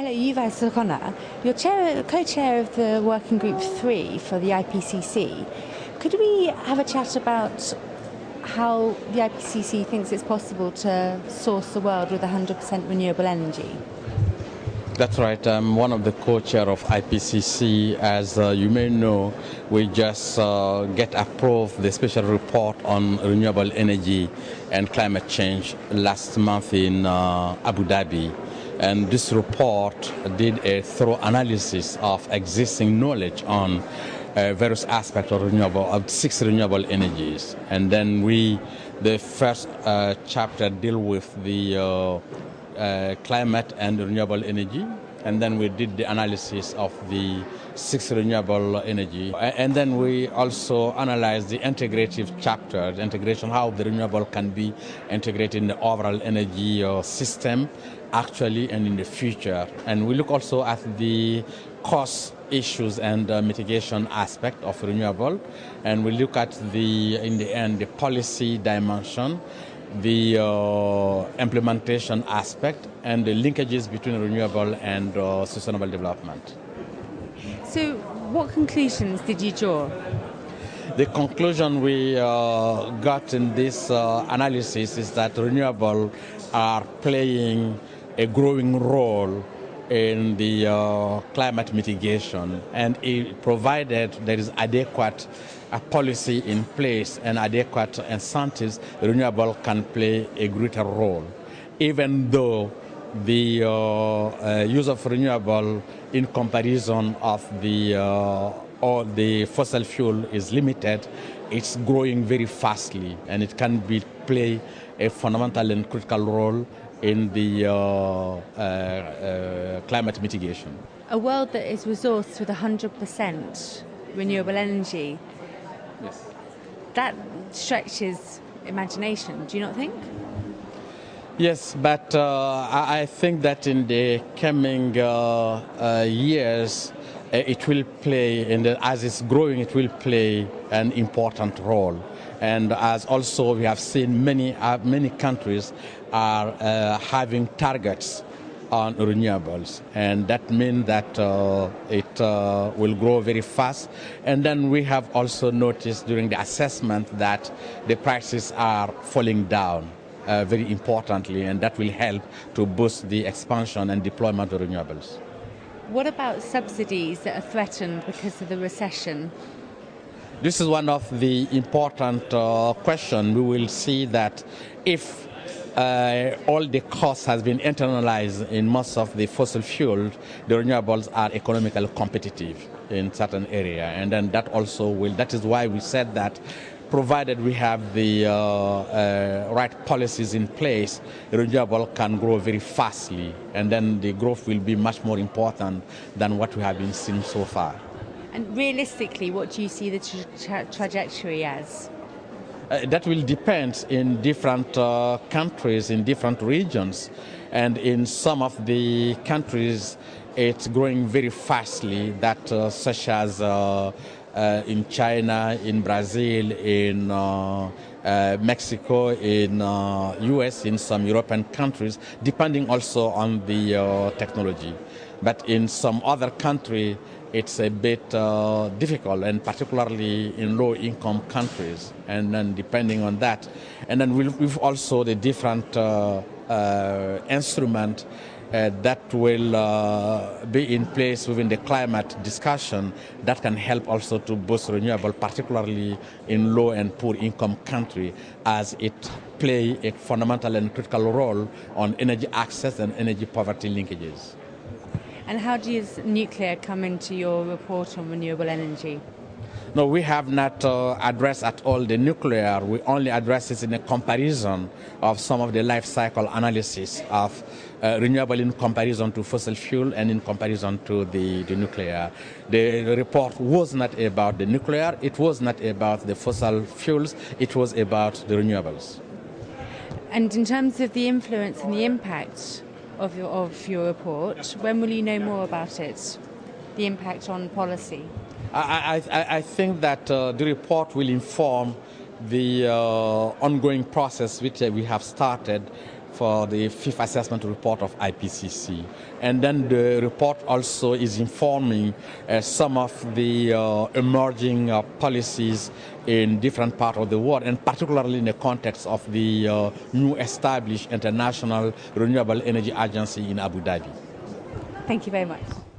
Hello, Youba Sokona. You're co-chair of the Working Group 3 for the IPCC. Could we have a chat about how the IPCC thinks it's possible to source the world with 100% renewable energy? That's right. I'm one of the co-chair of IPCC. As you may know, we just get approved the special report on renewable energy and climate change last month in Abu Dhabi. And this report did a thorough analysis of existing knowledge on various aspects of 6 renewable energies. And then the first chapter deal with the climate and renewable energy, and then we did the analysis of the 6 renewable energy, and then we also analyzed the integrative chapter, the integration, how the renewable can be integrated in the overall energy system actually and in the future. And we look also at the cost issues and mitigation aspect of renewable, and we look at in the end the policy dimension, the implementation aspect, and the linkages between renewable and sustainable development. So what conclusions did you draw? The conclusion we got in this analysis is that renewable are playing a growing role in the climate mitigation, and provided there is adequate policy in place and adequate incentives, renewable can play a greater role. Even though the use of renewable in comparison of the fossil fuel is limited, it's growing very fastly, and it can play a fundamental and critical role in the climate mitigation. A world that is resourced with 100% renewable energy, yes, that stretches imagination, do you not think? Yes, but I think that in the coming years, it will play, as it's growing, it will play an important role. And as also we have seen, many countries are having targets on renewables, and that means that it will grow very fast. And then we have also noticed during the assessment that the prices are falling down very importantly, and that will help to boost the expansion and deployment of renewables. What about subsidies that are threatened because of the recession? This is one of the important questions. We will see that if all the costs has been internalized in most of the fossil fuels, the renewables are economically competitive in certain area, and then that is why we said that provided we have the right policies in place, renewable can grow very fastly, and then the growth will be much more important than what we have been seeing so far. And realistically, what do you see the trajectory as? That will depend in different countries, in different regions. And in some of the countries, it's growing very fastly, such as in China, in Brazil, in Mexico, in US, in some European countries, depending also on the technology. But in some other countries, it's a bit difficult, and particularly in low-income countries. And then depending on that, and then we've also the different instrument that will be in place within the climate discussion that can help also to boost renewable, particularly in low and poor income countries, as it play a fundamental and critical role on energy access and energy poverty linkages. And how does nuclear come into your report on renewable energy? No, we have not addressed at all the nuclear. We only address it in a comparison of some of the life cycle analysis of renewable in comparison to fossil fuel and in comparison to the nuclear. The report was not about the nuclear, it was not about the fossil fuels, it was about the renewables. And in terms of the influence and the impact of your report, when will you know more about it, the impact on policy? I think that the report will inform the ongoing process which we have started for the fifth assessment report of IPCC. And then the report also is informing some of the emerging policies in different parts of the world, and particularly in the context of the new established International Renewable Energy Agency in Abu Dhabi. Thank you very much.